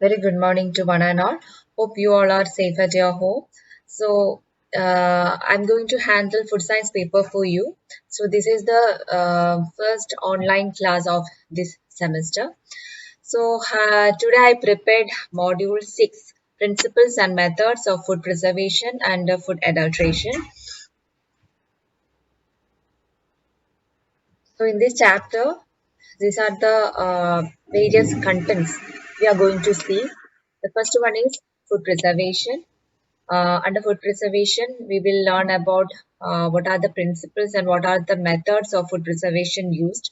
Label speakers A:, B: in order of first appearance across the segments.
A: Very good morning to one and all. Hope you all are safe at your home. I'm going to handle food science paper for you. So, this is the first online class of this semester. Today I prepared module 6 Principles and Methods of Food Preservation and Food Adulteration. So, in this chapter, these are the various contents we are going to see. The first one is food preservation. Under food preservation, we will learn about what are the principles and what are the methods of food preservation used,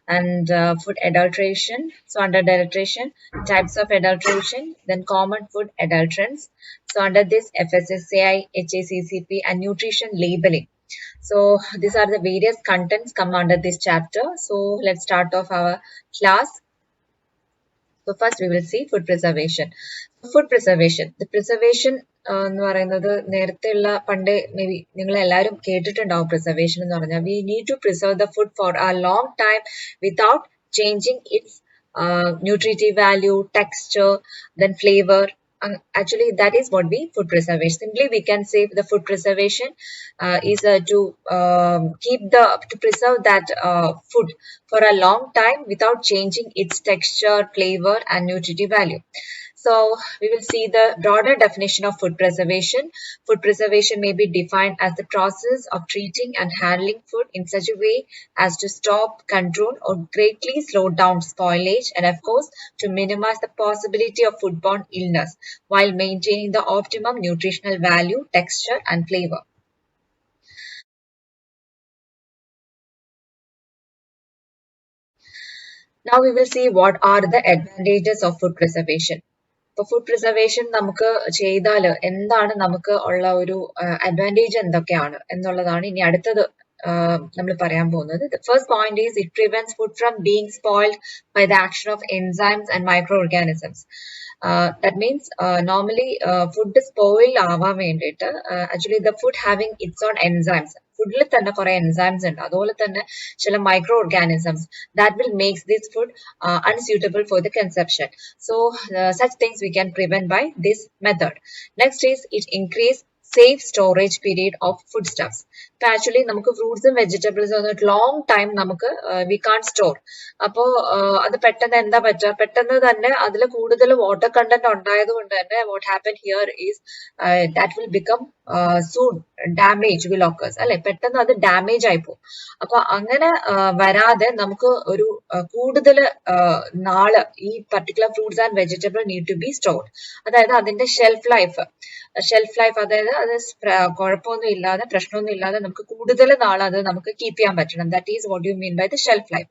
A: and food adulteration. So, under adulteration, types of adulteration, then common food adulterants. So, under this, FSSAI, HACCP, and nutrition labeling. So, these are the various contents come under this chapter. So, let's start off our class. So first we will see food preservation. Food preservation. The preservation എന്ന് പറയുന്നത് നേരത്തെയുള്ള പണ്ട് may be നിങ്ങൾ എല്ലാവരും കേട്ടിട്ടുണ്ടാവും preservation എന്ന് പറഞ്ഞാൽ we need to preserve the food for a long time without changing its nutritive value, texture, then flavor. Actually, that is what we food preservation. Simply, we can say the food preservation is to preserve that food for a long time without changing its texture, flavor, and nutritive value. So we will see the broader definition of food preservation. Food preservation may be defined as the process of treating and handling food in such a way as to stop, control, or greatly slow down spoilage, and of course to minimize the possibility of foodborne illness while maintaining the optimum nutritional value, texture, and flavor. Now we will see what are the advantages of food preservation. ഇപ്പോൾ food preservation നമുക്ക് ചെയ്താൽ എന്താണ് നമുക്ക് ഉള്ള ഒരു advantage എന്തൊക്കെയാണ് എന്നുള്ളതാണ് ഇനി അടുത്തത് നമ്മൾ പറയാൻ പോകുന്നത്. The first point is it prevents food from being spoiled by the action of enzymes and microorganisms. That means normally food spoil ആവാൻ വേണ്ടിയിട്ട് actually the food having its own enzymes. ഫുഡിൽ തന്നെ കുറെ എൻസൈംസ് ഉണ്ട്, അതുപോലെ തന്നെ ചില micro organisms that will make this food unsuitable for the consumption. So such things we can prevent by this method. Next is it increase safe storage period of foodstuffs. So actually നമുക്ക് ഫ്രൂട്ട്സും വെജിറ്റബിൾസും ഒന്ന് long time നമുക്ക് V കാൺ store. അപ്പോൾ അത് പെട്ടെന്ന് എന്താ പറ്റുക, പെട്ടെന്ന് തന്നെ അതിൽ കൂടുതൽ വാട്ടർ കണ്ടന്റ് ഉണ്ടായത് കൊണ്ട് തന്നെ what happen here is that will become soon damage will occurs അല്ലെ, പെട്ടെന്ന് അത് ഡാമേജ് ആയി പോകും. അപ്പൊ അങ്ങനെ വരാതെ നമുക്ക് ഒരു കൂടുതൽ നാള് ഈ particular fruits and vegetable need to be stored. അതായത് അതിന്റെ ഷെൽഫ് ലൈഫ് അതായത് അത് കുഴപ്പമൊന്നും ഇല്ലാതെ പ്രശ്നമൊന്നും ഇല്ലാതെ നമുക്ക് കൂടുതൽ നാൾ അത് നമുക്ക് കീപ്പ് ചെയ്യാൻ പറ്റണം. That is what you mean by the shelf life.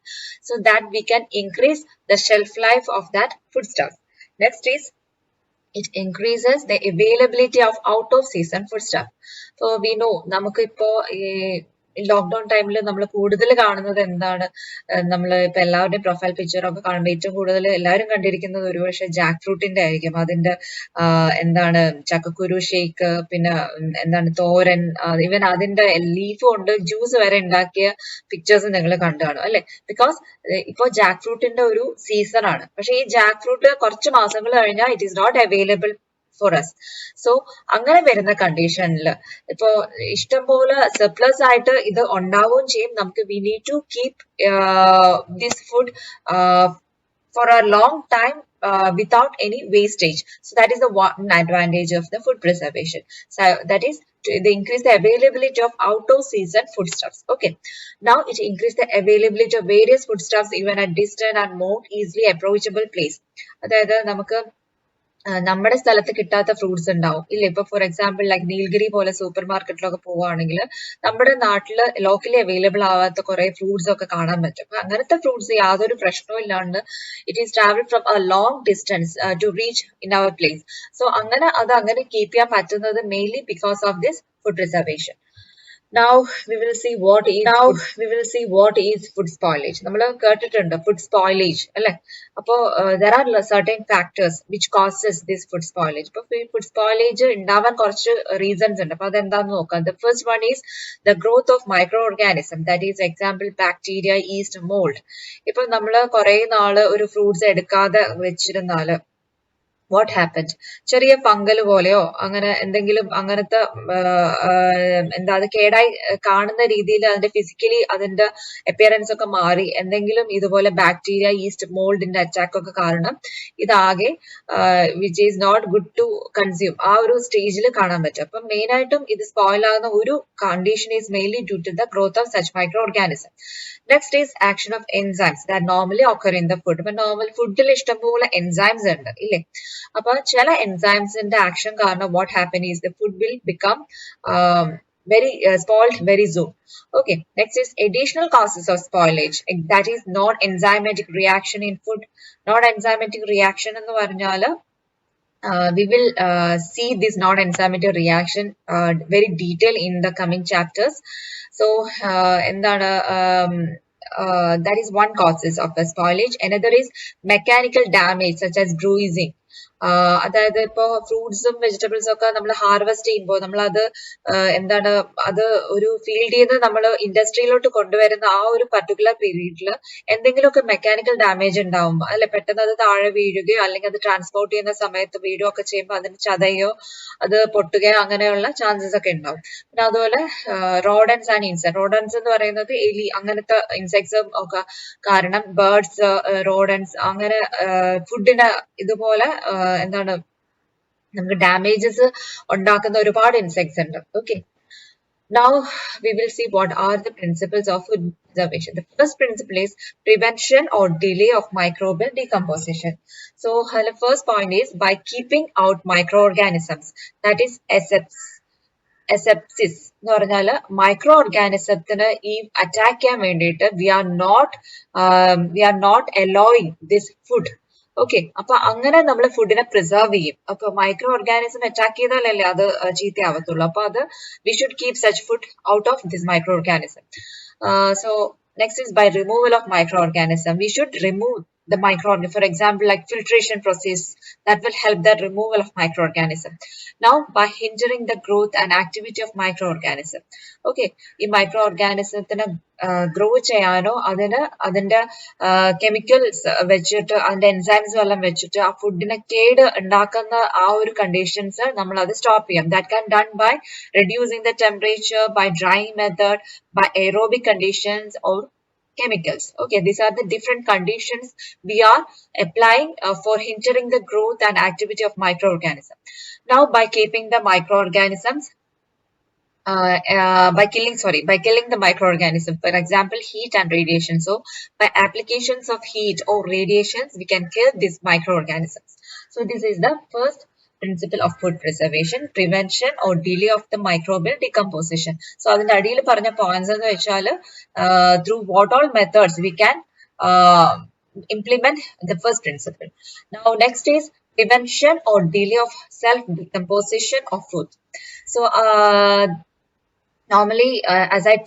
A: So that we can increase the shelf life of that food stuff. Next is it increases the availability of out of season food stuff. So we know നമുക്ക് ഇപ്പോ ഈ lockdown ടൈമിൽ നമ്മൾ കൂടുതൽ കാണുന്നത് എന്താണ്, നമ്മൾ ഇപ്പൊ എല്ലാവരുടെയും പ്രൊഫൈൽ പിക്ചർ ഒക്കെ കാണുമ്പോൾ ഏറ്റവും കൂടുതൽ എല്ലാവരും കണ്ടിരിക്കുന്നത് ഒരുപക്ഷെ ജാക്ക് ഫ്രൂട്ടിന്റെ ആയിരിക്കും. അതിന്റെ എന്താണ് ചക്കക്കുരു ഷേക്ക്, പിന്നെ എന്താണ് തോരൻ, ഈവൻ അതിന്റെ ലീഫ് കൊണ്ട് ജ്യൂസ് വരെ ഉണ്ടാക്കിയ പിക്ചേഴ്സ് നിങ്ങൾ കണ്ടു കാണും അല്ലെ. ബിക്കോസ് ഇപ്പൊ ജാക്ക് ഫ്രൂട്ടിന്റെ ഒരു സീസൺ ആണ്, പക്ഷെ ഈ ജാക്ക് ഫ്രൂട്ട് കുറച്ച് മാസങ്ങൾ കഴിഞ്ഞാൽ it is not available for us. So അങ്ങനെ വരുന്ന കണ്ടീഷനിൽ ഇപ്പോ ഇഷ്ടം പോലെ സർപ്ലസ് ആയിട്ട് ഇത് ഉണ്ടാവുകയും ചെയ്യും. നമുക്ക് we need to keep this food for a long time without any wastage. So that is the one advantage of the food preservation. So that is to increase the availability of out of season foodstuffs. Okay, now it increase the availability of various foodstuffs even at distant and more easily approachable place. അതായത് നമുക്ക് നമ്മുടെ സ്ഥലത്ത് കിട്ടാത്ത fruits ഉണ്ടാവും ഇല്ല. ഇപ്പൊ for example like Nilgiri പോലെ super മാർക്കറ്റിലൊക്കെ പോവുകയാണെങ്കിൽ നമ്മുടെ നാട്ടില് ലോക്കലി അവൈലബിൾ ആവാത്ത കുറെ ഫ്രൂട്ട്സ് ഒക്കെ കാണാൻ പറ്റും. അപ്പൊ അങ്ങനത്തെ ഫ്രൂട്ട്സ് യാതൊരു പ്രശ്നവും ഇല്ലാണ്ട് it is travel from a long distance to reach in our place. So അങ്ങനെ കീപ്പ് ചെയ്യാൻ പറ്റുന്നത് mainly because of this food preservation. Now we will see what is food spoilage. നമ്മൾ കേട്ടിട്ടുണ്ട് ഫുഡ് സ്പോയിലേജ് അല്ലെ. അപ്പോൾ there are certain factors which causes this food spoilage. ഇപ്പൊ food spoilage ഉണ്ടാവാൻ കുറച്ച് റീസൺസ് ഉണ്ട്. അപ്പൊ അതെന്താന്ന് നോക്കാം. The first one is the growth of microorganism, that is example bacteria, yeast, mold. ഇപ്പൊ നമ്മൾ കുറെ നാള് ഒരു ഫ്രൂട്ട്സ് എടുക്കാതെ വെച്ചിരുന്നാല് what happened? ചെറിയ ഫംഗൽ പോലെയോ അങ്ങനെ എന്തെങ്കിലും അങ്ങനത്തെ എന്താ അത് കേടായി കാണുന്ന രീതിയിൽ അതിന്റെ ഫിസിക്കലി അതിന്റെ അപ്പിയറൻസ് ഒക്കെ മാറി എന്തെങ്കിലും ഇതുപോലെ ബാക്ടീരിയ ഈസ്റ്റ് മോൾഡിന്റെ അറ്റാക്ക് ഒക്കെ കാരണം ഇതാകെ which is not good to consume ആ ഒരു സ്റ്റേജിൽ കാണാൻ പറ്റും. അപ്പം മെയിൻ ആയിട്ടും ഇത് സ്പോയിൽ ആകുന്ന ഒരു condition is mainly due to the growth of such micro organism. Next is action of enzymes that normally occur in the food. ഇപ്പൊ നോർമൽ ഫുഡിൽ ഇഷ്ടംപോലെ എൻസൈംസ് ഉണ്ട് ഇല്ലേ? അപ്പൊ ചില എൻസൈംസിന്റെ ആക്ഷൻ കാരണം what happen is the food will become very spoiled very soon. Okay, next is additional causes of spoilage, that is non-enzymatic reaction in food. Non-enzymatic reaction എന്ന് പറഞ്ഞാൽ we will see this non-enzymatic reaction very detail in the coming chapters. So എന്താണ് that is one causes of the spoilage. Another is mechanical damage such as bruising. അതായത് ഇപ്പോ ഫ്രൂട്ട്സും വെജിറ്റബിൾസും ഒക്കെ നമ്മൾ harvest ചെയ്യുമ്പോൾ നമ്മൾ അത് എന്താണ് അത് ഒരു ഫീൽഡിൽ നിന്ന് നമ്മൾ ഇൻഡസ്ട്രിയിലോട്ട് കൊണ്ടുവരുന്ന ആ ഒരു പർട്ടിക്കുലർ പീരീഡിൽ എന്തെങ്കിലുമൊക്കെ മെക്കാനിക്കൽ ഡാമേജ് ഉണ്ടാവുമ്പോൾ അല്ലെ പെട്ടെന്ന് അത് താഴെ വീഴുകയോ അല്ലെങ്കിൽ അത് ട്രാൻസ്പോർട്ട് ചെയ്യുന്ന സമയത്ത് വീഴുകയോ ഒക്കെ ചെയ്യുമ്പോൾ അതിന് ചതയോ അത് പൊട്ടുകയോ അങ്ങനെയുള്ള ചാൻസസ് ഒക്കെ ഉണ്ടാവും. പിന്നെ അതുപോലെ റോഡൻസ് ആൻഡ് ഇൻസെക്ട്. റോഡൻസ് എന്ന് പറയുന്നത് എലി അങ്ങനത്തെ ഇൻസെക്ട്സ് ഒക്കെ കാരണം ബേർഡ്സ് റോഡൻസ് അങ്ങനെ ഫുഡിന് ഇതുപോലെ എന്താണ് നമുക്ക് ഡാമേജസ് ഉണ്ടാക്കുന്ന ഒരുപാട് ഇൻസെക്ട്സ് ഉണ്ട്. Okay, now we will see what are the principles of food preservation. The first principle is prevention or delay of microbial decomposition. So the first point is by keeping out microorganisms, that is asepsis എന്ന് പറഞ്ഞാൽ micro ഓർഗാനിസത്തിന് ഈ attack ചെയ്യാൻ വേണ്ടിയിട്ട് we are not allowing this food. Okay, അപ്പൊ അങ്ങനെ നമ്മൾ ഫുഡിനെ preserve ചെയ്യും. അപ്പൊ മൈക്രോ ഓർഗാനിസം അറ്റാക്ക് ചെയ്താലല്ലേ അത് ചീത്തയാവത്തുള്ളൂ. അപ്പൊ അത് we should keep such food out of this micro organism. So next is by removal of micro organism. We should remove the microorganism, for example like filtration process that will help the removal of microorganism. Now by hindering the growth and activity of microorganism. Okay, ഈ microorganismത്തിന് grow ചെയ്യാനോ അതിന്റെ chemicals വെച്ചിട്ട് അതിന്റെ enzymes എല്ലാം വെച്ചിട്ട് ആ ഫുഡിനെ കേട് ഉണ്ടാക്കുന്ന ആ ഒരു കണ്ടീഷൻസ് നമ്മൾ അത് സ്റ്റോപ്പ് ചെയ്യാം. That can done by reducing the temperature, by drying method, by aerobic conditions or chemicals. Okay, these are the different conditions we are applying for hindering the growth and activity of microorganisms. Now by keeping the microorganisms by killing the microorganism, for example heat and radiation. So by applications of heat or radiations we can kill these microorganisms. So this is the first principle of food preservation, prevention or delay of the microbial decomposition. So അതിന്റെ അടിയിൽ പറഞ്ഞ points എന്ന് വെച്ചാൽ through what all methods we can implement the first principle. Now next is prevention or delay of self decomposition of food. So normally as I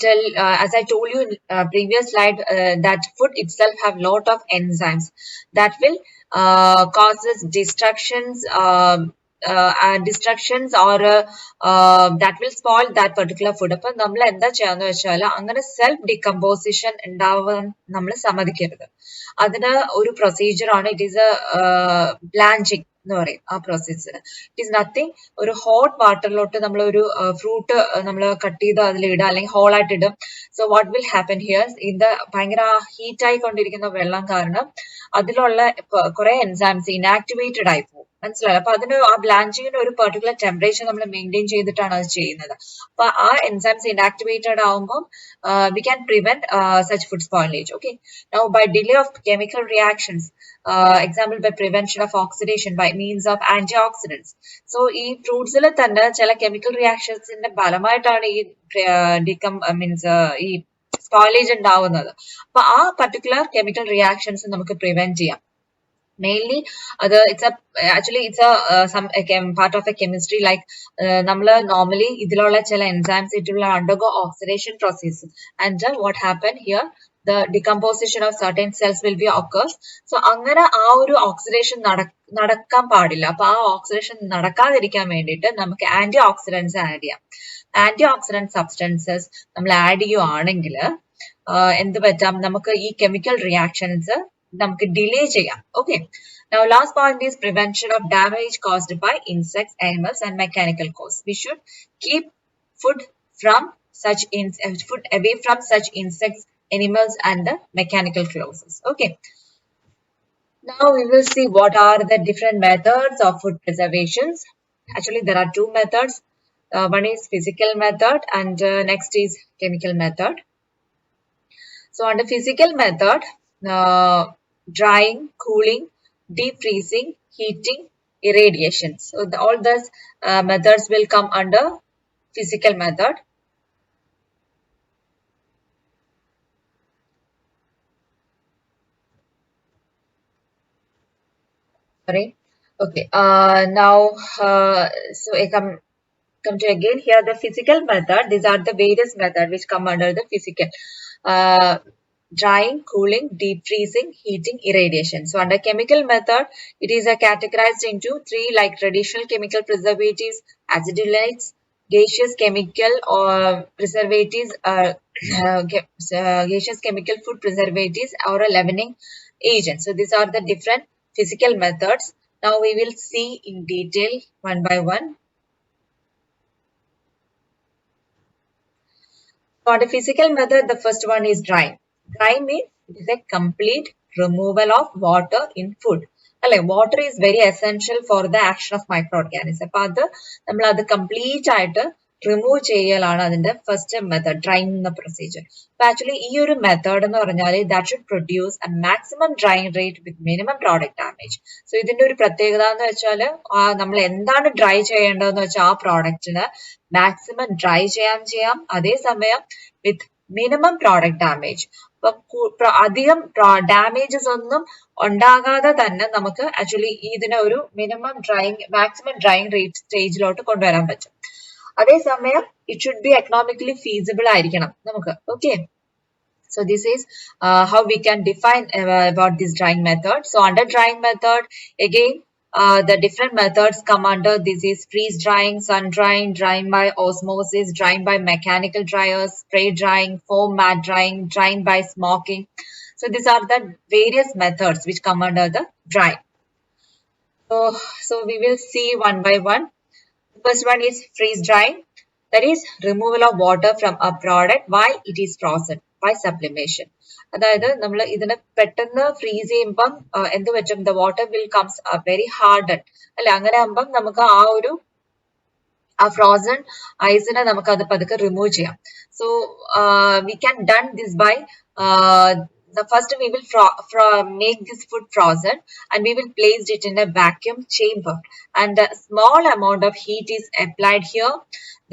A: told you in previous slide that food itself have lot of enzymes that will causes destructions or that will spoil that particular food. അപ്പൊ നമ്മൾ എന്താ ചെയ്യാന്ന് വെച്ചാൽ അങ്ങനെ self decomposition ഉണ്ടാവാൻ നമ്മൾ സമ്മതിക്കരുത്. അതിന് ഒരു പ്രൊസീജിയർ ആണ്. ഇറ്റ് ഈസ് ബ്ലാഞ്ചിങ് എന്ന് പറയും ആ പ്രോസസ്സിന്. It is nothing. ഒരു ഹോട്ട് വാട്ടറിലോട്ട് നമ്മൾ ഒരു ഫ്രൂട്ട് നമ്മൾ കട്ട് ചെയ്ത് അതിലിടുക അല്ലെങ്കിൽ ഹോളായിട്ട് ഇടും. So what will happen here ഇത് ഭയങ്കര ഹീറ്റ് ആയിക്കൊണ്ടിരിക്കുന്ന വെള്ളം കാരണം അതിലുള്ള കുറെ എൻസൈംസ് ഇനാക്ടിവേറ്റഡ് ആയി പോകും. മനസ്സിലായി? അപ്പൊ അതിന് ആ ബ്ലാഞ്ചിങ്ങിന് ഒരു പെർട്ടിക്കുലർ ടെമ്പറേച്ചർ നമ്മൾ മെയിൻറ്റെയിൻ ചെയ്തിട്ടാണ് അത് ചെയ്യുന്നത്. അപ്പൊ ആ എൻസൈംസ് ഇനാക്ടിവേറ്റഡ് ആവുമ്പോൾ we can prevent such food spoilage. Okay, now by delay of chemical reactions, example by prevention of oxidation by means of antioxidants. So ഈ ഫ്രൂട്ട്സിൽ തന്നെ ചില കെമിക്കൽ റിയാക്ഷൻസിന്റെ ഫലമായിട്ടാണ് ഈ ഈ spoilage ഉണ്ടാവുന്നത്. അപ്പൊ ആ പർട്ടിക്കുലർ കെമിക്കൽ റിയാക്ഷൻസ് നമുക്ക് പ്രിവെന്റ് ചെയ്യാം. Mainly it's some part of a chemistry like നമ്മൾ normally ഇതിലുള്ള ചില enzymes it will undergo oxidation process and what happen here the decomposition of certain cells will be occurs. So അങ്ങനെ ആ ഒരു oxidation നടക്കാൻ പാടില്ല. അപ്പൊ ആ oxidation നടക്കാതിരിക്കാൻ വേണ്ടിയിട്ട് നമുക്ക് ആന്റി ഓക്സിഡൻസ് ആഡ് ചെയ്യാം. ആന്റി ഓക്സിഡന്റ് സബ്സ്റ്റൻസസ് നമ്മൾ ആഡ് ചെയ്യുവാണെങ്കിൽ എന്ത് പറ്റാം, നമുക്ക് ഈ കെമിക്കൽ റിയാക്ഷൻസ് നമുക്ക് delay ചെയ്യാം. Okay. Now last point is prevention of damage caused by insects, animals and mechanical cause. We should keep food away from such insects, animals and the mechanical causes. Okay. Now we will see what are the different methods of food preservations. Actually, there are two methods. One is physical method and next is chemical method. So under physical method, drying, cooling, deep freezing, heating, irradiation. So all those methods will come under physical method. Sorry. Okay. Now, so I come to again here the physical method. These are the various methods which come under the physical. Drying, cooling, deep freezing, heating, irradiation. So under chemical method, it is categorized into three like traditional chemical preservatives, acidulants, gaseous chemical or preservatives, gaseous chemical food preservatives or a leavening agent. So these are the different physical methods. Now we will see in detail one by one. For the physical method, the first one is drying. Drying means it is a complete removal of water in food. Water is very essential for the action of microorganisms. അപ്പോൾ അത് complete ആയിട്ട് remove ചെയ്യലാണ് അതിന്റെ first method drying procedure. അപ്പൊ actually ഈ ഒരു method എന്ന് പറഞ്ഞാൽ that should produce A maximum drying rate with minimum product damage. So ഇതിന്റെ ഒരു പ്രത്യേകത എന്ന് വെച്ചാൽ നമ്മൾ എന്താണ് ഡ്രൈ ചെയ്യേണ്ടതെന്ന് വെച്ചാൽ ആ പ്രോഡക്റ്റിന് മാക്സിമം ഡ്രൈ ചെയ്യാം അതേസമയം വിത്ത് മിനിമം പ്രോഡക്റ്റ് ഡാമേജ്. അപ്പൊ അധികം ഡാമേജസ് ഒന്നും ഉണ്ടാകാതെ തന്നെ നമുക്ക് ആക്ച്വലി ഇതിനെ ഒരു മാക്സിമം ഡ്രൈയിങ് റേറ്റ് സ്റ്റേജിലോട്ട് കൊണ്ടുവരാൻ പറ്റും. അതേസമയം it should be economically feasible ആയിരിക്കണം നമുക്ക്. Okay. So this is how we can define about this drying method. So under drying method, again the different methods come under. This is freeze drying, sun drying, drying by osmosis, drying by mechanical dryers, spray drying, foam mat drying, drying by smoking. So these are the various methods which come under the drying. So we will see one by one. The first one is freeze drying. That is removal of water from a product while it is frozen by sublimation. അതായത് നമ്മൾ ഇതിനെ പെട്ടെന്ന് freeze ചെയ്യുമ്പം എന്ത് പറ്റും, the water will comes very harden അല്ലെ. അങ്ങനെ ആകുമ്പം നമുക്ക് ആ ഫ്രോസൺ ഐസിനെ നമുക്ക് അത് പതുക്കെ റിമൂവ് ചെയ്യാം. So we can done this by first we will make this food frozen and we will place it in a vacuum chamber and a small amount of heat is applied here.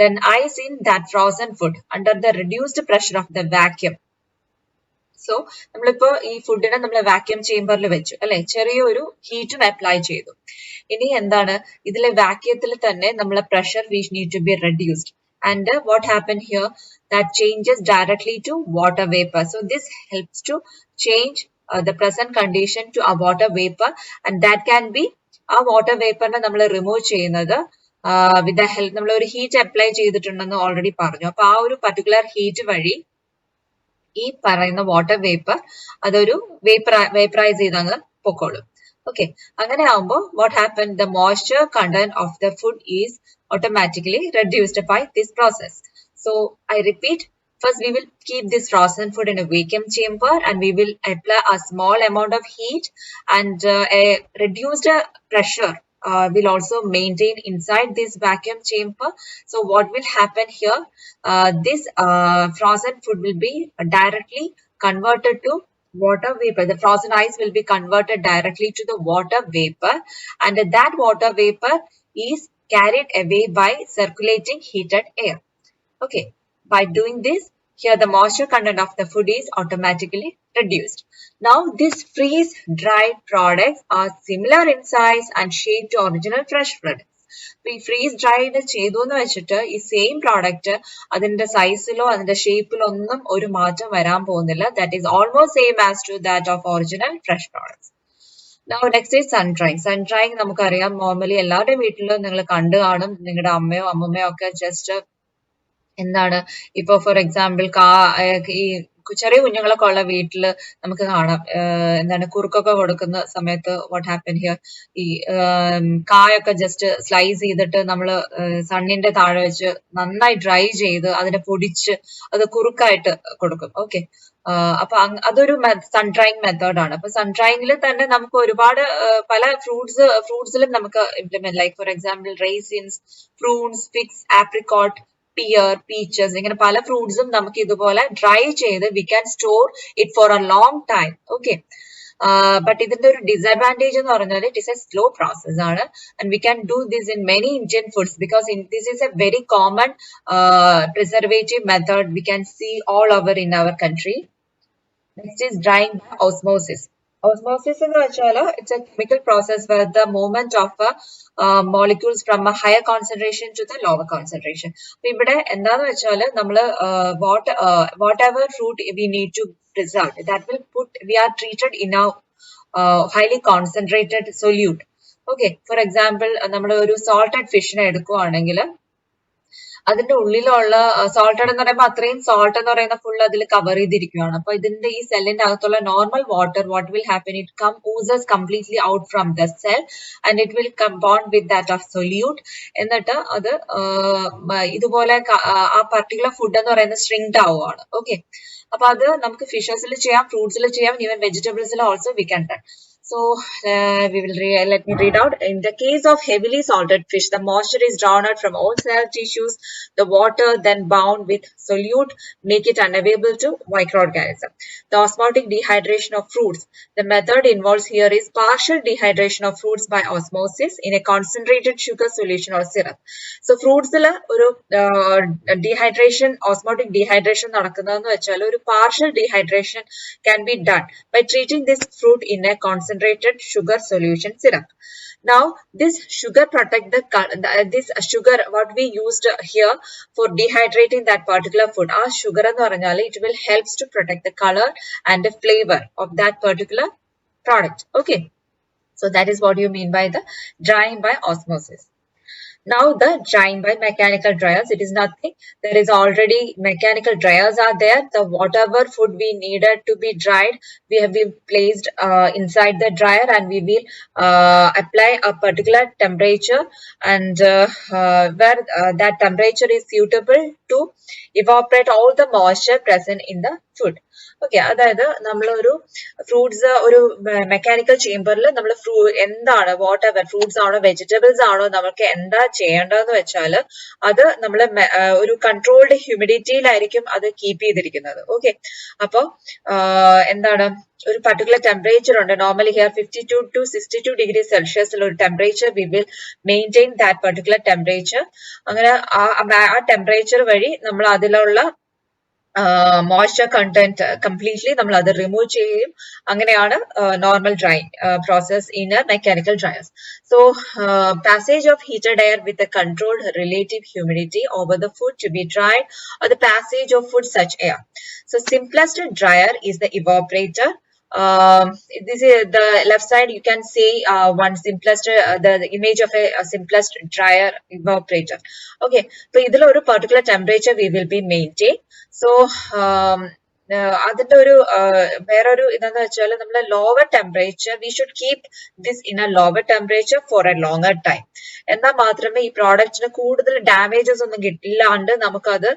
A: Then ice in that frozen food under the reduced pressure of the vacuum. So നമ്മളിപ്പോ ഈ ഫുഡിനെ നമ്മൾ vacuum ചേംബറിൽ വെച്ചു അല്ലെ, ചെറിയൊരു ഹീറ്റും apply ചെയ്തു. ഇനി എന്താണ് ഇതിലെ വാക്യൂത്തിൽ തന്നെ നമ്മളെ pressure we need to be reduced. And what happened here, that changes directly to water vapor. So this helps to change the present condition to a water vapor and that can be a water vapor ne nammal remove cheyyunnathu with the help nammal oru heat apply ചെയ്തിട്ടുണ്ടെന്ന് already പറഞ്ഞു. അപ്പോൾ ആ ഒരു particular heat വഴി ഈ പറയുന്ന water vapour അതൊരു vaporise ചെയ്ത് അങ്ങ് പൊക്കോളും. ഓക്കെ. അങ്ങനെ ആവുമ്പോൾ what happened, the moisture content of the food is automatically reduced by this process. So I repeat, first we will keep this frozen food in a vacuum chamber and we will apply a small amount of heat and a reduced pressure will also maintain inside this vacuum chamber. So what will happen here, this frozen food will be directly converted to water vapor. The frozen ice will be converted directly to the water vapor and that water vapor is carried away by circulating heated air. Okay. By doing this, here the moisture content of the food is automatically reduced. Now these freeze dried products are similar in size and shape to original fresh products. ഈ freeze dried ചെയ്തു എന്ന് വെച്ചിട്ട് ഈ same product അതിന്റെ സൈസിലോ അതിന്റെ ഷേപ്പിലോ ഒന്നും ഒരു മാറ്റം വരാൻ പോകുന്നില്ല. That is almost same as to that of original fresh products. Now next is sun drying. Sun drying നമുക്കറിയാം, നോർമലി എല്ലാവരുടെയും വീട്ടിലും നിങ്ങൾ കണ്ടു കാണും. നിങ്ങളുടെ അമ്മയോ അമ്മമ്മയോ ഒക്കെ ജസ്റ്റ് എന്താണ് ഇപ്പൊ ഫോർ എക്സാമ്പിൾ ഈ ചെറിയ കുഞ്ഞുങ്ങളൊക്കെ ഉള്ള വീട്ടില് നമുക്ക് കാണാം എന്താണ് കുറുക്കൊക്കെ കൊടുക്കുന്ന സമയത്ത് വാട്ട് ഹാപ്പൻ ഹിയർ ഈ കായൊക്കെ ജസ്റ്റ് സ്ലൈസ് ചെയ്തിട്ട് നമ്മൾ സണ്ണിന്റെ താഴെ വെച്ച് നന്നായി ഡ്രൈ ചെയ്ത് അതിനെ പൊടിച്ച് അത് കുറുക്കായിട്ട് കൊടുക്കും. ഓക്കെ, അപ്പൊ അതൊരു സൺ ഡ്രൈയിങ് മെത്തേഡാണ്. അപ്പൊ സൺ ഡ്രൈയിങ്ങിൽ തന്നെ നമുക്ക് ഒരുപാട് പല ഫ്രൂട്ട്സിലും നമുക്ക് implement, like for example raisins, fruits, figs, apricot, pear, peaches, ഇങ്ങനെ പല ഫ്രൂട്ട്സും നമുക്ക് ഇതുപോലെ ഡ്രൈ ചെയ്ത് we can store it for a long time. Okay, but ഇതിന്റെ ഒരു ഡിസഡ്വാൻറ്റേജ് എന്ന് പറഞ്ഞാൽ it is a slow process ആണ്, and we can do this in many Indian foods because this is a very common preservative method we can see all over in our country. Next is drying by osmosis. Osmosis എന്ന് വെച്ചാൽ it's a chemical process where the movement of molecules from a higher concentration to the lower concentration. അപ്പൊ ഇവിടെ എന്താന്ന് വെച്ചാൽ നമ്മൾ whatever fruit we need to preserve, that will we are treated in a highly concentrated solute. Okay, for example നമ്മൾ ഒരു salted ഫിഷിനെ എടുക്കുകയാണെങ്കിൽ അതിന്റെ ഉള്ളിലുള്ള സോൾട്ടഡ് എന്ന് പറയുമ്പോൾ അത്രയും സോൾട്ട് എന്ന് പറയുന്ന ഫുൾ അതിൽ കവർ ചെയ്തിരിക്കുകയാണ്. അപ്പൊ ഇതിന്റെ ഈ സെല്ലിന്റെ അകത്തുള്ള normal water what will happen, it ooses completely out from the cell and it will compound with that of solute. എന്നിട്ട് അത് ഇതുപോലെ ആ പർട്ടിക്കുലർ ഫുഡ് എന്ന് പറയുന്നത് ഷ്രിങ്ക്ഡ് ആവുകയാണ്. ഓക്കെ, അപ്പൊ അത് നമുക്ക് ഫിഷസിൽ ചെയ്യാം, ഫ്രൂട്ട്സിൽ ചെയ്യാം, ഈവൻ വെജിറ്റബിൾസിൽ also we can done. So let me read out. In the case of heavily salted fish, the moisture is drawn out from all cell tissues. The water then bound with solute make it unavailable to microorganism. The osmotic dehydration of fruits. The method involves here is partial dehydration of fruits by osmosis in a concentrated sugar solution or syrup. So fruits la oru dehydration, osmotic dehydration nadakkunnadenu vechal oru partial dehydration can be done by treating this fruit in a concentrated sugar solution syrup. Now this sugar protect this sugar what we used here for dehydrating that particular food, sugar ennu paranjal it will helps to protect the color and the flavor of that particular product. Okay, so that is what you mean by the drying by osmosis. Now the drying by mechanical dryers, it is nothing, there is already mechanical dryers are there. The whatever food we needed to be dried, we have been placed inside the dryer and we will apply a particular temperature and where that temperature is suitable to evaporate all the moisture present in the food. Okay, അതായത് നമ്മളൊരു fruits ഒരു mechanical ചേമ്പറിൽ നമ്മൾ എന്താണ് what ever fruits ആണോ vegetables ആണോ നമുക്ക് എന്താ ചെയ്യേണ്ടതെന്ന് വെച്ചാൽ അത് നമ്മൾ ഒരു കൺട്രോൾഡ് ഹ്യൂമിഡിറ്റിയിലായിരിക്കും അത് കീപ്പ് ചെയ്തിരിക്കുന്നത്. ഓക്കെ, അപ്പോൾ എന്താണ് ഒരു പർട്ടിക്കുലർ ടെമ്പറേച്ചർ ഉണ്ട്. നോർമലി ഹിയർ 52 to 62 ഡിഗ്രി സെൽഷ്യസിൽ ഒരു temperature we will maintain that particular temperature. അങ്ങനെ ആ ടെമ്പറേച്ചർ വഴി നമ്മൾ അതിലുള്ള മോയ്സ്ചർ കണ്ടന്റ് കംപ്ലീറ്റ്ലി നമ്മൾ അത് റിമൂവ് ചെയ്യും. അങ്ങനെയാണ് normal drying process in mechanical dryers. So passage of heated air with a controlled relative humidity over the food to be dried or the passage of food such air. So simplest dryer is the evaporator. This is the left side, you can see one simplest the image of a simplest dryer evaporator. Okay, so idil oru particular temperature we will be maintain. So അതിന്റെ ഒരു വേറൊരു ഇതെന്ന് വെച്ചാൽ നമ്മൾ lower temperature V should keep this in A lower temperature four A longer time. എന്നാൽ മാത്രമേ ഈ പ്രോഡക്റ്റിന് കൂടുതൽ ഡാമേജസ് ഒന്നും കിട്ടില്ലാണ്ട് നമുക്കത്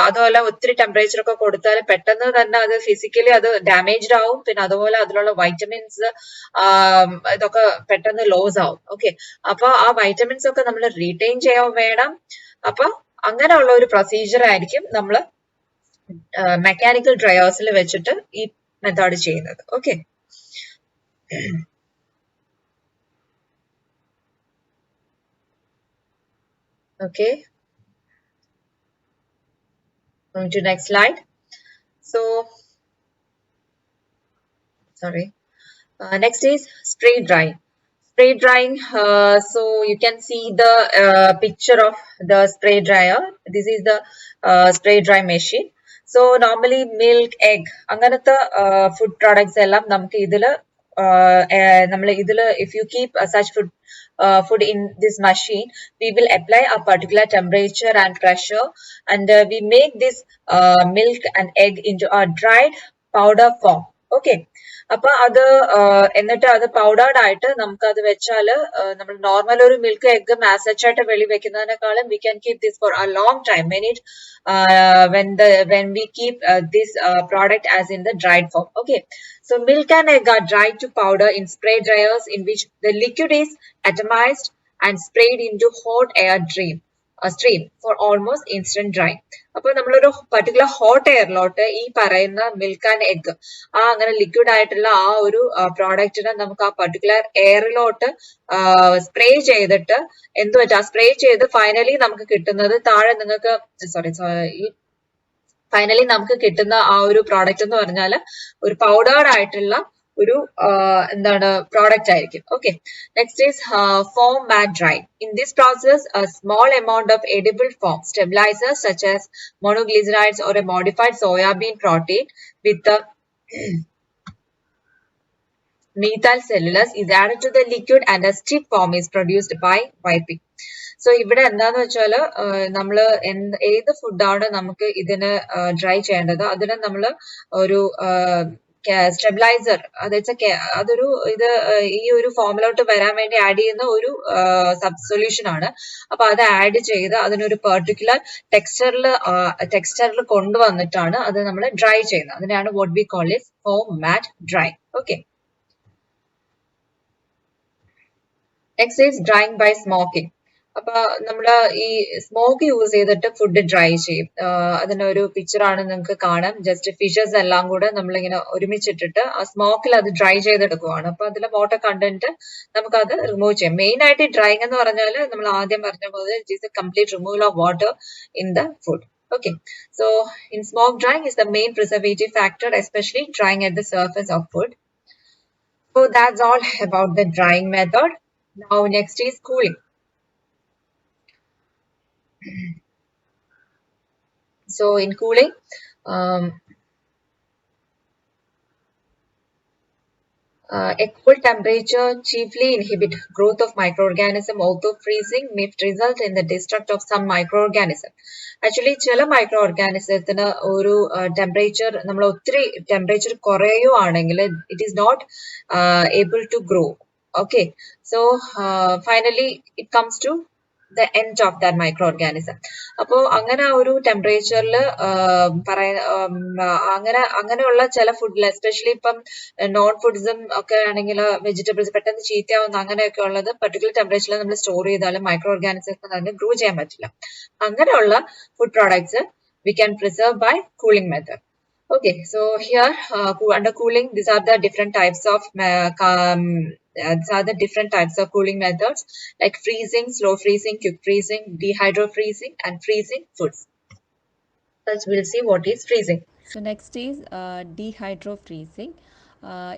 A: അതുപോലെ ഒത്തിരി ടെമ്പറേച്ചർ ഒക്കെ കൊടുത്താൽ പെട്ടെന്ന് തന്നെ അത് ഫിസിക്കലി അത് ഡാമേജ്ഡ് ആവും. പിന്നെ അതുപോലെ അതിലുള്ള വൈറ്റമിൻസ് ഇതൊക്കെ പെട്ടെന്ന് ലോസ് ആവും. ഓക്കെ, അപ്പൊ ആ വൈറ്റമിൻസ് ഒക്കെ നമ്മൾ റീറ്റെയിൻ ചെയ്യാൻ വേണം. അപ്പൊ അങ്ങനെയുള്ള ഒരു പ്രൊസീജിയർ ആയിരിക്കും നമ്മൾ മെക്കാനിക്കൽ ഡ്രയേഴ്സിൽ വെച്ചിട്ട് ഈ മെത്തേഡ് ചെയ്യുന്നത്. Okay, okay, going to next slide. So sorry, next is spray drying. Spray drying, so you can see the picture of the spray dryer. This is the spray dry machine. So normally milk, egg, അങ്ങനത്തെ food products എല്ലാം നമുക്ക് ഇതിൽ if you keep such food in this machine, we will apply a particular temperature and pressure, and we make this milk and egg into a dried powder form. Okay. അപ്പൊ അത് എന്നിട്ട് അത് powdered ആയിട്ട് നമുക്ക് അത് വെച്ചാല് നമ്മൾ നോർമൽ ഒരു മിൽക്ക് എഗ് മാസച്ചായിട്ട് വെളി വെക്കുന്നതിനേക്കാളും we can keep this for a long time when we keep this product as in the dried form. Okay. So milk and egg are dried to powder in spray dryers in which the liquid is atomized and sprayed into hot air stream for almost instant drying. അപ്പോൾ നമ്മളൊരു particular hot എയറിലോട്ട് ഈ പറയുന്ന milk and egg അങ്ങനെ liquid ആയിട്ടുള്ള ആ ഒരു പ്രോഡക്റ്റിനെ നമുക്ക് ആ പർട്ടിക്കുലർ എയറിലോട്ട് സ്പ്രേ ചെയ്തിട്ട് എന്ത് പറ്റും, ആ സ്പ്രേ ചെയ്ത് ഫൈനലി നമുക്ക് കിട്ടുന്നത് താഴെ നിങ്ങൾക്ക് ഫൈനലി നമുക്ക് കിട്ടുന്ന ആ ഒരു പ്രോഡക്റ്റ് എന്ന് പറഞ്ഞാൽ ഒരു പൗഡേർഡ് ആയിട്ടുള്ള ഒരു എന്താണ് പ്രോഡക്റ്റ് ആയിരിക്കും. Okay. Next is foam mat dry. In this process a small amount of edible foam stabilizers such as monoglycerides or a modified soybean protein with the methyl cellulose is added to the liquid and a stiff foam is produced by wiping. So ഇവിടെ എന്താന്ന് വെച്ചാല് നമ്മൾ ഏത് ഫുഡാണ് നമുക്ക് ഇതിന് dry ചെയ്യേണ്ടത് അതിന് നമ്മൾ ഒരു സ്റ്റെബിലൈസർ അതൊരു ഈ ഒരു ഫോമിലോട്ട് വരാൻ വേണ്ടി ആഡ് ചെയ്യുന്ന ഒരു സൊല്യൂഷൻ ആണ്. അപ്പൊ അത് ആഡ് ചെയ്ത് അതിനൊരു പെർട്ടിക്കുലർ ടെക്സ്ചറിൽ കൊണ്ടുവന്നിട്ടാണ് അത് നമ്മൾ ഡ്രൈ ചെയ്യുന്നത്. അതിനാണ് what we call it foam mat dry. Okay. Next is drying by smoking. അപ്പൊ നമ്മള് ഈ സ്മോക്ക് യൂസ് ചെയ്തിട്ട് ഫുഡ് ഡ്രൈ ചെയ്യും. അതിനൊരു പിക്ചറാണ് നിങ്ങൾക്ക് കാണാം. ജസ്റ്റ് ഫിഷസ് എല്ലാം കൂടെ നമ്മളിങ്ങനെ ഒരുമിച്ചിട്ടിട്ട് ആ സ്മോക്കിൽ അത് ഡ്രൈ ചെയ്തെടുക്കുവാണ്. അപ്പൊ അതിലെ വാട്ടർ കണ്ടന്റ് നമുക്ക് അത് റിമൂവ് ചെയ്യാം. മെയിൻ ആയിട്ട് ഡ്രൈയിങ് എന്ന് പറഞ്ഞാൽ നമ്മൾ ആദ്യം പറഞ്ഞ പോലെ it is A complete removal of water in the food. Okay, so in smoke drying is the main preservative factor, especially drying at the surface of food. So that's all about the drying method. Now next is cooling. So in cooling, a cold temperature chiefly inhibit growth of microorganism, although freezing may result in the destruct of some microorganism. Actually ചില micro ഓർഗാനിസത്തിന് ഒരു temperature നമ്മൾ ഒത്തിരി temperature കുറയുവാണെങ്കിൽ it is not able to grow. Okay, so finally it comes to the end of that microorganism. അപ്പോൾ അങ്ങനെ ഒരു ടെമ്പറേച്ചറിൽ അങ്ങനെയുള്ള ചില ഫുഡിൽ എസ്പെഷ്യലി ഇപ്പം നോൺ ഫുഡ്സും ഒക്കെ ആണെങ്കിൽ വെജിറ്റബിൾസ് പെട്ടെന്ന് ചീത്തയാവുന്ന അങ്ങനെയൊക്കെ ഉള്ളത് പർട്ടിക്കുലർ ടെമ്പറേച്ചറിൽ നമ്മൾ സ്റ്റോർ ചെയ്താലും മൈക്രോ ഓർഗാനിസത്തിന് തന്നെ ഗ്രോ ചെയ്യാൻ പറ്റില്ല. അങ്ങനെയുള്ള food products we can preserve by cooling method. Okay, so here under cooling, these are the different types of cooling methods like freezing, slow freezing, quick freezing, dehydro freezing, and freezing foods. First, we'll see what is freezing.
B: So next is dehydro freezing.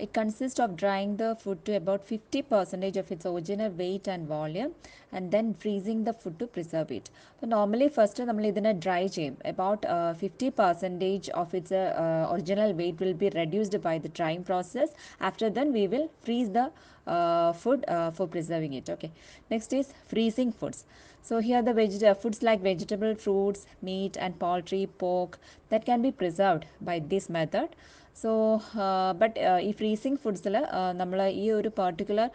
B: It consists of drying the food to about 50% of its original weight and volume and then freezing the food to preserve it. So normally first നമ്മൾ ഇതിനെ dry ചെയ്യും. About 50% of its original weight will be reduced by the drying process. After then we will freeze the food for preserving it. Okay. Next is freezing foods. So here the foods like vegetable, fruits, meat and poultry, pork that can be preserved by this method. So but ഈ freezing ഫുഡ്സിൽ നമ്മൾ ഈ ഒരു particular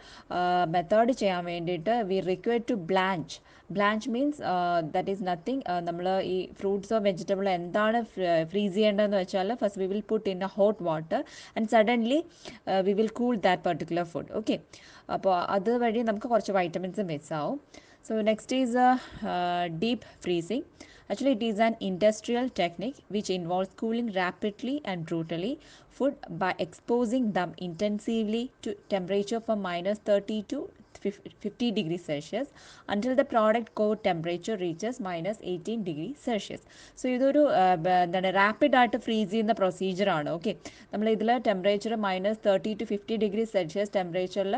B: method ചെയ്യാൻ വേണ്ടിയിട്ട് we require to blanch means that is nothing. നമ്മൾ ഈ ഫ്രൂട്ട്സോ വെജിറ്റബിളോ എന്താണ് ഫ്രീസ് ചെയ്യേണ്ടതെന്ന് വെച്ചാൽ first we will put in a hot water and suddenly we will cool that particular food. Okay. അപ്പോൾ അതുവഴി നമുക്ക് കുറച്ച് വൈറ്റമിൻസ് മിസ്സാവും. So next is deep freezing. Actually it is an industrial technique which involves cooling rapidly and brutally food by exposing them intensively to temperature from -30 to 50 degrees Celsius until the product core temperature reaches -18 degrees Celsius. So ഇതൊരു എന്താണ് rapid ആയിട്ട് freeze ചെയ്യുന്ന പ്രൊസീജിയറാണ്. Okay. നമ്മൾ ഇതിൽ temperature -30 to 50 degrees Celsius ടെമ്പറേച്ചറിൽ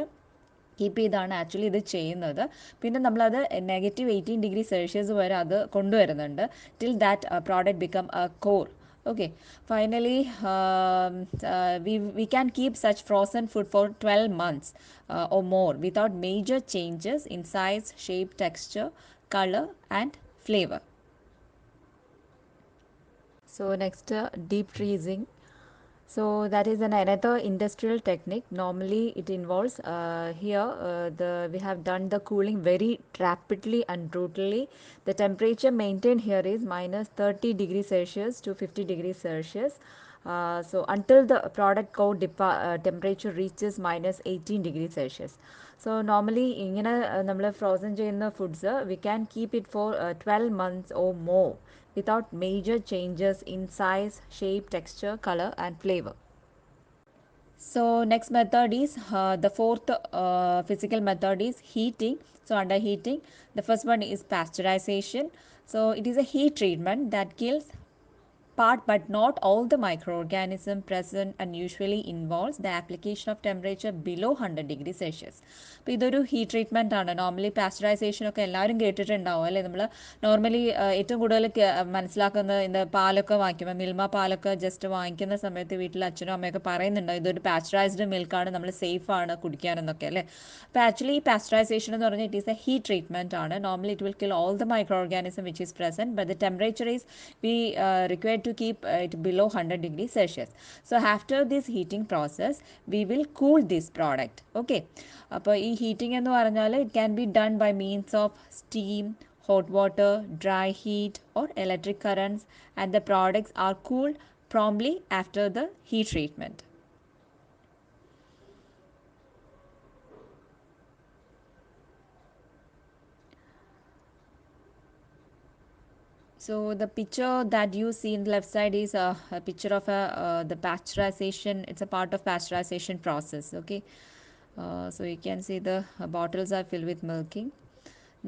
B: keep ചെയ്താണ് actually ഇത് ചെയ്യുന്നത്. പിന്നെ നമ്മളത് -18 ഡിഗ്രി സെൽഷ്യസ് വരെ അത് കൊണ്ടുവരുന്നുണ്ട് till that product become A core Okay, finally, we can keep such frozen food for 12 months or more without major changes in size, shape, texture, color, and flavor. So next, deep freezing. So that is another industrial technique. Normally, it involves here we have done the cooling very rapidly and brutally. The temperature maintained here is minus 30 degrees Celsius to 50 degrees Celsius. So until the product core temperature reaches minus 18 degrees Celsius. So normally ഇങ്ങനെ നമ്മൾ frozen ചെയ്യുന്ന foods we can keep it for 12 months or more without major changes in size, shape, texture, color, and flavor. So next method is the fourth physical method is heating. So under heating, the first one is pasteurization. So it is a heat treatment that kills part but not all the microorganism present and usually involves the application of temperature below 100 degrees Celsius. അപ്പോൾ ഇതൊരു heat treatment ആണ്. Normally പാസ്ചറൈസേഷനൊക്കെ എല്ലാവരും കേട്ടിട്ടുണ്ടാവും അല്ലേ. നമ്മൾ normally ഏറ്റവും കൂടുതൽ മനസ്സിലാക്കുന്നത് ഇത് പാലൊക്കെ വാങ്ങിക്കുമ്പോൾ മിൽമ പാലൊക്കെ ജസ്റ്റ് വാങ്ങിക്കുന്ന സമയത്ത് വീട്ടിൽ അച്ഛനും അമ്മയൊക്കെ പറയുന്നുണ്ട് ഇതൊരു പാസ്ചറൈസ്ഡ് മിൽക്കാണ്, നമ്മൾ സേഫ് ആണ് കുടിക്കാനെന്നൊക്കെ അല്ലേ. അപ്പോൾ ആക്ച്വലി ഈ പാസ്ചറൈസേഷൻ എന്ന് പറഞ്ഞാൽ it is a heat treatment ആണ്. Normally it will kill all the microorganism which is present but the temperature is we required to keep it below 100 degrees Celsius. So after this heating process, we will cool this product. Okay. അപ്പോൾ ഈ heating എന്ന് പറഞ്ഞാൽ it can be done by means of steam, hot water, dry heat or electric currents, and the products are cooled promptly after the heat treatment. So the picture that you see in the left side is a picture of the pasteurization. It's a part of pasteurization process. Okay, so you can see the bottles are filled with milking.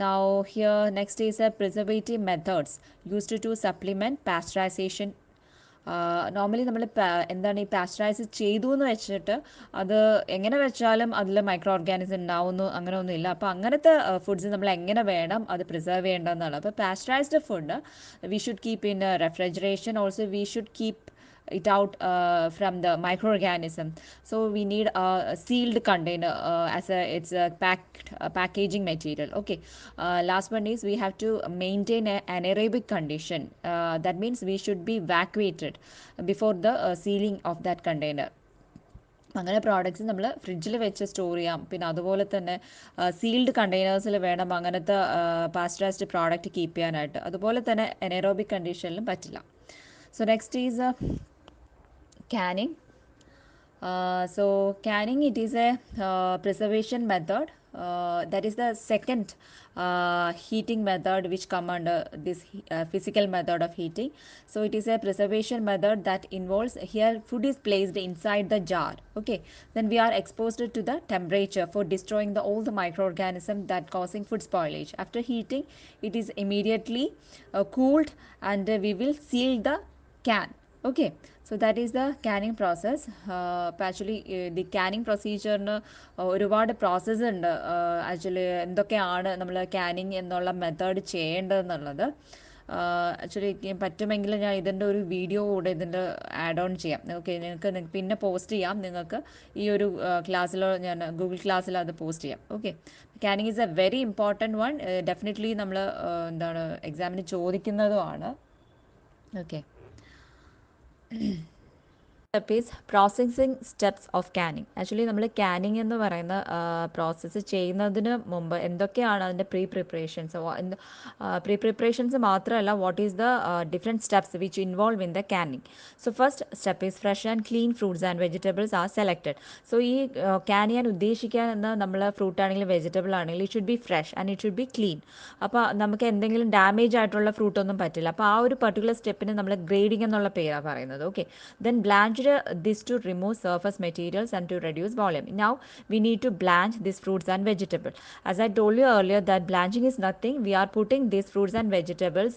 B: Now here next is a preservative methods used to supplement pasteurization. Normally നമ്മൾ എന്താണ് ഈ pasteurise ചെയ്തു എന്ന് വെച്ചിട്ട് അത് എങ്ങനെ വെച്ചാലും അതിൽ മൈക്രോ ഓർഗാനിസം ഉണ്ടാവുന്നു അങ്ങനെയൊന്നും ഇല്ല. അപ്പോൾ അങ്ങനത്തെ ഫുഡ്സ് നമ്മൾ എങ്ങനെ വേണം അത് പ്രിസർവ് ചെയ്യേണ്ടതെന്നാണ്. അപ്പോൾ pasteurised food we should keep in refrigeration. Also we should keep it out from the microorganism. So we need a sealed container as a it's a packaging material. Okay, last one is we have to maintain a anaerobic condition. That means we should be evacuated before the sealing of that container. അങ്ങനെ products നമ്മൾ ഫ്രിഡ്ജിൽ വെച്ച് store ചെയ്യാം. പിന്നെ അതുപോലെ തന്നെ sealed കണ്ടെയ്നേഴ്സിൽ വേണം അങ്ങനത്തെ പാസ്ചറൈസ്ഡ് പ്രോഡക്റ്റ് കീപ്പ് ചെയ്യാനായിട്ട്. അതുപോലെ തന്നെ എനേറോബിക് കണ്ടീഷനിലും പറ്റില്ല. So next is canning. So canning, it is a preservation method. That is the second heating method which come under this physical method of heating. So it is a preservation method that involves here food is placed inside the jar. Okay, then we are exposed to the temperature for destroying all the microorganisms that causing food spoilage. After heating, it is immediately cooled and we will seal the can. Okay, so that is the canning process. Actually the canning procedure ഒരുപാട് process ഉണ്ട്. Actually എന്തൊക്കെയാണ് നമ്മൾ Canning എന്നുള്ള method ചെയ്യേണ്ടതെന്നുള്ളത്. Actually പറ്റുമെങ്കിൽ ഞാൻ ഇതിൻ്റെ ഒരു video കൂടെ ഇതിൻ്റെ ആഡ് ഓൺ ചെയ്യാം. ഓക്കെ, നിങ്ങൾക്ക് പിന്നെ പോസ്റ്റ് ചെയ്യാം. നിങ്ങൾക്ക് ഈ ഒരു ക്ലാസ്സിലോ ഞാൻ ഗൂഗിൾ ക്ലാസ്സിൽ അത് പോസ്റ്റ് ചെയ്യാം. Okay, canning is a very important one. Definitely നമ്മൾ എന്താണ് എക്സാമിന് ചോദിക്കുന്നതുമാണ്. Okay, step is processing steps of canning. Actually നമ്മൾ കാനിങ് എന്ന് പറയുന്ന പ്രോസസ്സ് ചെയ്യുന്നതിന് മുമ്പ് എന്തൊക്കെയാണ് അതിൻ്റെ പ്രീ പ്രിപ്പറേഷൻസ് മാത്രമല്ല, what is the different steps which involve in the canning. So first step is fresh and clean fruits and vegetables are selected. So ഈ can ചെയ്യാൻ ഉദ്ദേശിക്കുന്ന നമ്മൾ ഫ്രൂട്ട് ആണെങ്കിലും വെജിറ്റബിൾ ആണെങ്കിലും it should be fresh and it should be clean. അപ്പോൾ നമുക്ക് എന്തെങ്കിലും damage ആയിട്ടുള്ള ഫ്രൂട്ടൊന്നും പറ്റില്ല. അപ്പോൾ ആ ഒരു പർട്ടിക്കുലർ സ്റ്റെപ്പിന് നമ്മൾ ഗ്രേഡിംഗ് എന്നുള്ള പേരാണ് പറയുന്നത്. Okay, then blanch this to remove surface materials and to reduce volume. Now we need to blanch these fruits and vegetables. As I told you earlier that blanching is nothing. We are putting these fruits and vegetables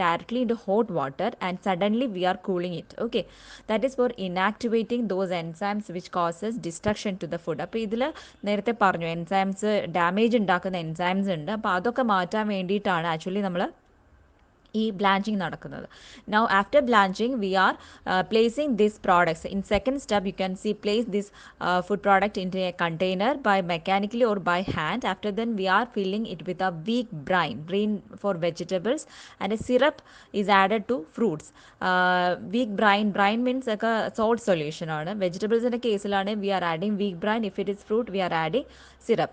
B: directly into hot water and suddenly we are cooling it. Okay, that is for inactivating those enzymes which causes destruction to the food. അപ്പോൾ ഇതിൽ നേരത്തെ പറഞ്ഞു enzymes damage ഉണ്ടാക്കുന്ന enzymes ഉണ്ട്. അപ്പോൾ അതൊക്കെ മാറ്റാൻ വേണ്ടിയിട്ടാണ് ആക്ച്വലി നമ്മൾ ഈ ബ്ലാഞ്ചിങ് നടക്കുന്നത്. Now after blanching we are placing this products. In second step you can see place this food product in a container by mechanically or by hand. After then we are filling it with a weak brine for vegetables, and a syrup is added to fruits. Weak brine means like a salt solution ആണ്. വെജിറ്റബിൾസിൻ്റെ കേസിലാണ് we are adding weak brine. If it is fruit we are adding syrup.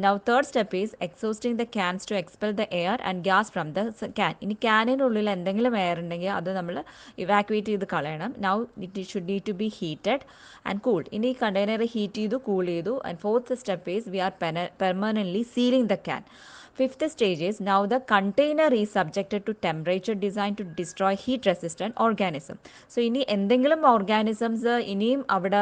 B: Now third step is exhausting the cans to expel the air and gas from the can. ഇനി ക്യാനിനുള്ളിൽ എന്തെങ്കിലും air ഉണ്ടെങ്കിൽ അത് നമ്മൾ evacuate ചെയ്ത് കളയണം. Now it should need to be heated and cooled. ഇനി container heat ചെയ്തു cool ചെയ്തു. And fourth step is we are permanently sealing the can. Fifth stage is now the container is subjected to temperature designed to destroy heat resistant organism. So ഇനി എന്തെങ്കിലും organisms ഇനിയും അവിടെ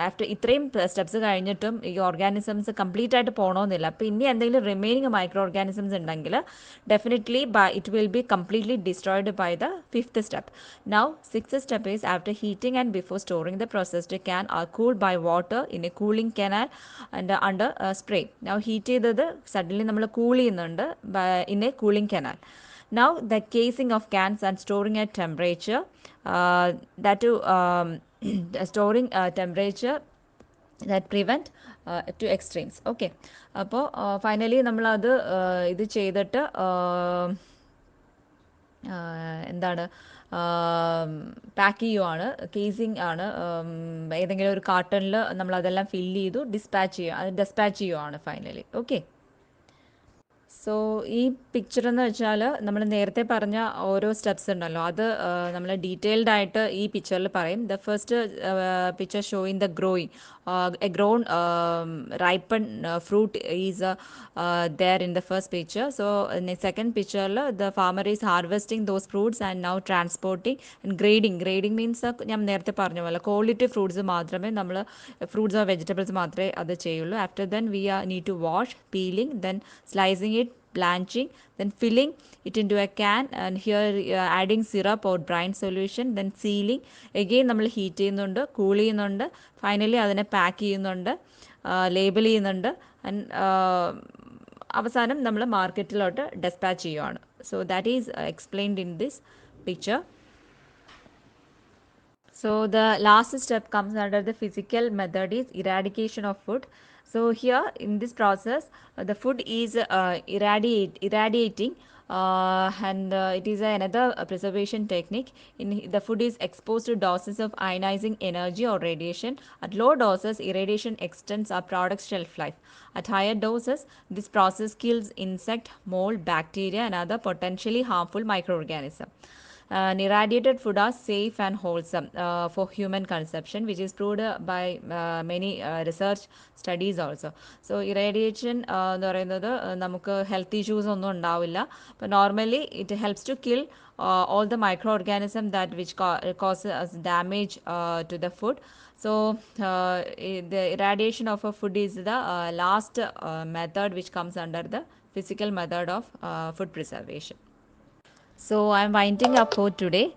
B: after ഇത്രയും steps കഴിഞ്ഞിട്ടും ഈ organisms complete ആയിട്ട് പോകണമെന്നില്ല. അപ്പോൾ ഇനി എന്തെങ്കിലും റിമൈനിങ് മൈക്രോ ഓർഗാനിസംസ് ഉണ്ടെങ്കിൽ definitely it will be completely destroyed by the fifth step. Now sixth step is after heating and before storing the processed can are cooled by water in a cooling canal and under spray. Now heat ചെയ്തത് suddenly നമ്മൾ cool ചെയ്യുന്നുണ്ട് in a cooling canal. Now the casing of cans and storing at temperature, that to storing temperature that prevent to extremes. Okay, അപ്പോൾ finally നമ്മളത് ഇത് ചെയ്തിട്ട് എന്താണ് pack ചെയ്യുവാണ്. Casing ആണ്. ഏതെങ്കിലും ഒരു കാർട്ടണിൽ നമ്മളതെല്ലാം ഫില്ല് ചെയ്തു ഡെസ്പാച്ച് ചെയ്യുവാണ് ഫൈനലി. ഓക്കെ, സോ ഈ പിക്ചർ എന്ന് വെച്ചാൽ നമ്മൾ നേരത്തെ പറഞ്ഞ ഓരോ സ്റ്റെപ്സ് ഉണ്ടല്ലോ, അത് നമ്മൾ ഡീറ്റെയിൽഡ് ആയിട്ട് ഈ പിക്ചറിൽ പറയും. The first picture showing the growing A grown ripen fruit is there in the first picture. So in the second picture the farmer is harvesting those fruits and now transporting and grading means ഞാൻ നേരത്തെ പറഞ്ഞ പോലെ quality fruits മാത്രമേ നമ്മൾ fruits or vegetables മാത്രമേ അത് ചെയ്യുള്ളൂ. After then we need to wash, peeling, then slicing it, blanching, then filling it into a can, and here adding syrup or brine solution, then sealing. Again നമ്മൾ heat ചെയ്യുന്നുണ്ട്, cool ചെയ്യുന്നുണ്ട്, finally അതിനെ pack ചെയ്യുന്നുണ്ട്, label ചെയ്യുന്നുണ്ട്, and അവസാനം നമ്മൾ മാർക്കറ്റിലോട്ട് dispatch ചെയ്യുവാണ്. So that is explained in this picture. So the last step comes under the physical method is eradication of food. So here in this process the food is irradiating, and it is another preservation technique. The food is exposed to doses of ionizing energy or radiation. At low doses irradiation extends our product's shelf life. At higher doses this process kills insect, mold, bacteria and other potentially harmful microorganisms. Irradiated food are safe and wholesome for human consumption, which is proved by many research studies also. So irradiation എന്ന് പറയുന്നത് നമുക്ക് health issues ഒന്നും ഉണ്ടാവില്ല. but normally it helps to kill all the microorganisms that which causes damage to the food. So the irradiation of a food is the last method which comes under the physical method of food preservation. So I'm winding up for today,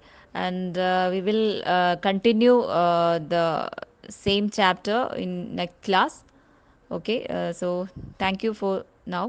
B: and we will continue the same chapter in next class. Okay, so thank you for now.